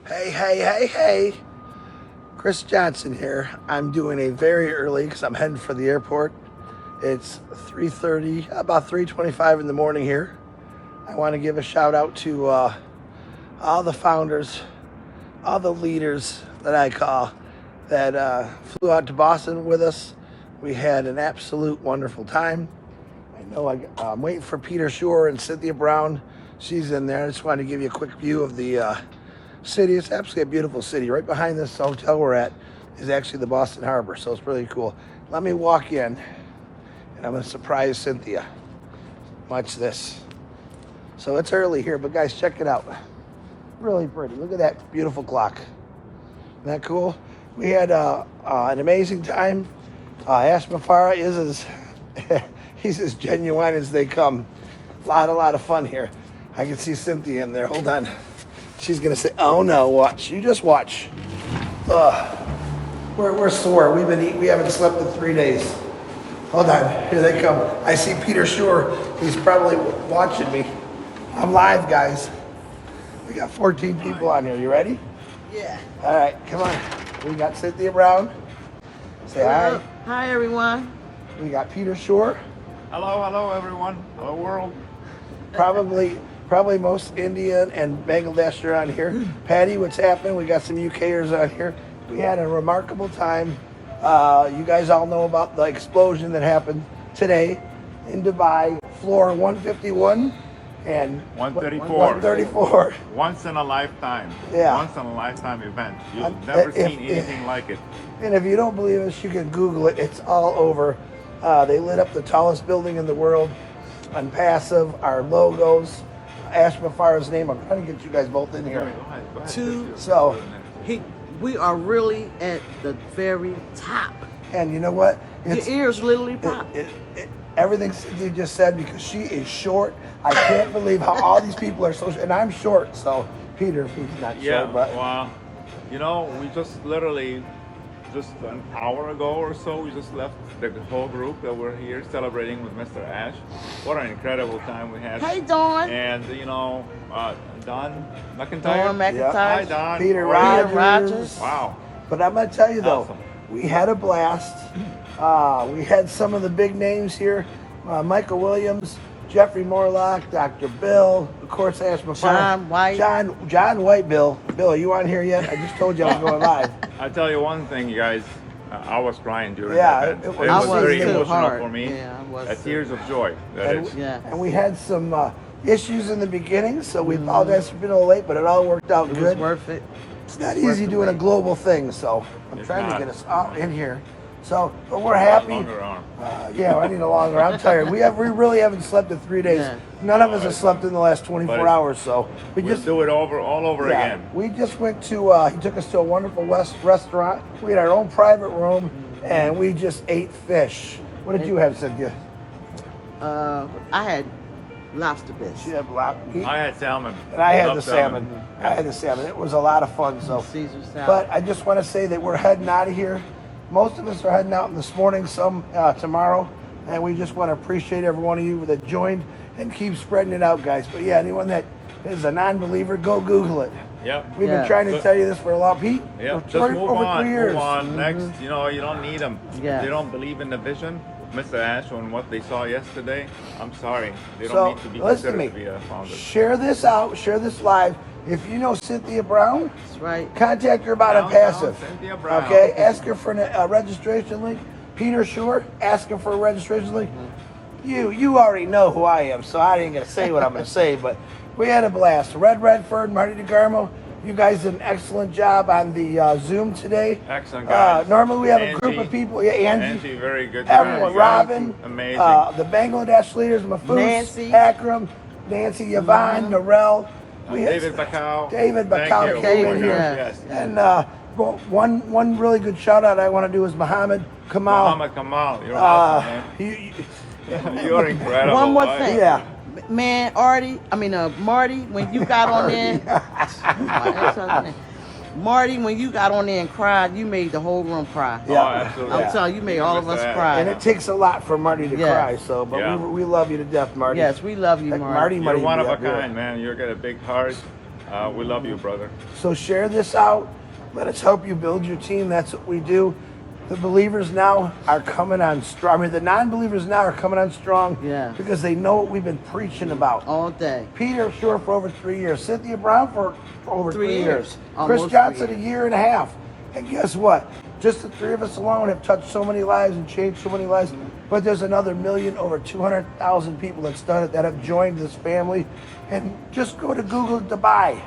Hey. Chris Johnson here. I'm doing a very early because I'm heading for the airport. It's 3:30, about 3:25 in the morning here. I want to give a shout out to all the founders, all the leaders that I call that flew out to Boston with us. We had an absolute wonderful time. I know I'm waiting for Peter Shore and Cynthia Brown. She's in there. I just wanted to give you a quick view of the city. It's absolutely a beautiful city. Right behind this hotel we're at is actually the Boston Harbor, so it's really cool. Let me walk in, and I'm going to surprise Cynthia. Watch this. So it's early here, but guys, check it out. Really pretty. Look at that beautiful clock. Isn't that cool? We had an amazing time. Ash Mafara is as he's as genuine as they come. A lot of fun here. I can see Cynthia in there. Hold on. She's gonna say, "Oh no, watch! You just watch." We're sore. We haven't slept in 3 days. Hold on. Here they come. I see Peter Shore. He's probably watching me. I'm live, guys. We got 14 people on here. You ready? Yeah. All right, come on. We got Cynthia Brown. Say hi. Hi, everyone. We got Peter Shore. Hello, everyone. Hello, world. Probably most Indian and Bangladesh are on here. Patty, what's happening? We got some UKers on here. We had a remarkable time. You guys all know about the explosion that happened today in Dubai, floor 151 and 134. 134. Once in a lifetime. Yeah. Once in a lifetime event. You've never seen anything like it. And if you don't believe us, you can Google it. It's all over. They lit up the tallest building in the world. Onpassive, our logos, Ash Mafara's name. I'm trying to get you guys both in here. Go ahead. So, We are really at the very top. and you know what? Your ears literally pop. Everything Cynthia just said, because she is short. I can't believe how all these people are so short. And I'm short, so Peter, he's not Yeah, short, but well, we just literally, just an hour ago or so, we just left the whole group that were here celebrating with Mr. Ash. What an incredible time we had. Hey, Dawn. And, Don McIntyre. Dawn McIntyre. Yeah. Hi, Don. Peter How are you? Rogers. Wow. But I'm going to tell you, though, Awesome. we had a blast. We had some of the big names here. Michael Williams, Jeffrey Morlock, Dr. Bill, of course, Ash Mafara. John White. John White, Bill. Bill, are you on here yet? I just told you I was going live. I'll tell you one thing, you guys. I was crying during Yeah, that. it It was was very too. emotional Hard. for me. Yeah, I was too. Tears of joy. That And, is. Yeah. and we had some issues in the beginning, so we apologize for being a little late, but it all worked out It was good. worth it. It's not It's worth easy the doing a wait. global thing, so I'm It's trying to not. get us out in here. So, but we're happy. Longer arm. Yeah, I need a longer. I'm tired. We really haven't slept in 3 days. Yeah. None of us have slept in the last 24 But hours, so we We'll just do it all over yeah, again. we just went to. He took us to a wonderful restaurant. We had our own private room, and we just ate fish. What did you have, Cynthia? I had lobster bisque. She had black meat, I had salmon. and I had Love the salmon. I had the salmon. It was a lot of fun. So. Caesar salad. But I just want to say that we're heading out of here. Most of us are heading out this morning, some tomorrow, and we just want to appreciate every one of you that joined and keep spreading it out, guys. But yeah, anyone that is a non-believer, go Google it. Yep. We've Yeah. been trying to tell you this for a long, Pete. Yep. Just for move over on. 3 years. Move on. Next, you don't need them. Yeah. They don't believe in the vision. Mr. Ash, on what they saw yesterday, I'm sorry. They don't So need to be listen to considered me. to be a founder. Share this out. Share this live. If you know Cynthia Brown, That's right. contact her about Downtown Onpassive. Cynthia Brown. Okay, ask her for a registration link. Peter Shore, ask him for a registration link. You already know who I am, so I ain't gonna say what I'm gonna say. But we had a blast. Red Redford, Marty DeGarmo, you guys did an excellent job on the Zoom today. Excellent, guys. Normally we have a group Angie. of people. Yeah, Angie, very good. everyone, job. Robin, Amazing. the Bangladesh leaders, Mahfouz, Nancy. Akram, Nancy, Yvonne, Narelle. We had- David Bacau. David Thank Bacau you. came Oh my in gosh, here. Yes. And one really good shout out I want to do is Muhammad Kamal. Muhammad Kamal. You're awesome, man. You're incredible. One more I- thing. Yeah. Man, Marty, when you got on there, that's her name. Marty, when you got on there and cried, you made the whole room cry. Oh, Yeah. absolutely. I'm telling you, you made all of us And cry. And it takes a lot for Marty to Yeah. cry. So, but Yeah. we love you to death, Marty. Yes, we love you, Like Marty. You're Marty one be of a up here. kind, man. You've got a big heart. We love you, brother. So share this out. Let us help you build your team. That's what we do. The believers now are coming on strong. I mean, the non-believers now are coming on strong Yeah. because they know what we've been preaching about. All day. Peter Shore for over 3 years. Cynthia Brown for over 3 years. Chris Almost Johnson 3 a years. year and a half. And guess what? Just the three of us alone have touched so many lives and changed so many lives. But there's another million, over 200,000 people that's done it, that have joined this family. And just go to Google Dubai.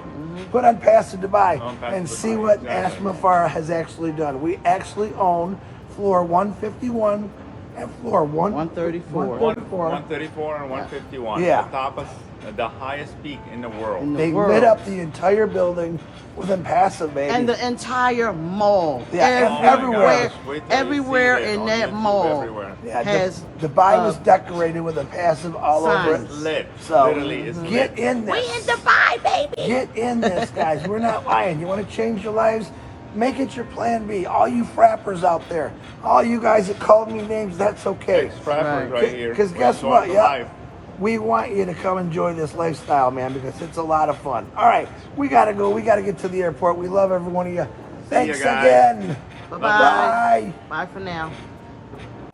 Put Onpassive Dubai Onpassive and see Dubai, what exactly. Ashma Farah has actually done. We actually own floor 151 and floor 134. 134 and 151. Yeah. The top of the highest peak in the world. In the They world. lit up the entire building with Onpassive, baby. And the entire mall. Yeah, Oh my everywhere. gosh, wait till you Everywhere see that in on that YouTube, mall everywhere. Yeah, has Dubai was uh, decorated with Onpassive all over signs. it. Lit. So Literally, it's get lit. in this. We in Dubai, baby. Get in this, guys. We're not lying. You want to change your lives? Make it your plan B. All you frappers out there, all you guys that called me names, that's okay. Ex-frappers right here. Because We're guess enjoying what? the Yeah, life. we want you to come enjoy this lifestyle, man, because it's a lot of fun. All right, we got to go. We got to get to the airport. We love every one of you. Thanks guys. again. Bye-bye. Bye. Bye for now.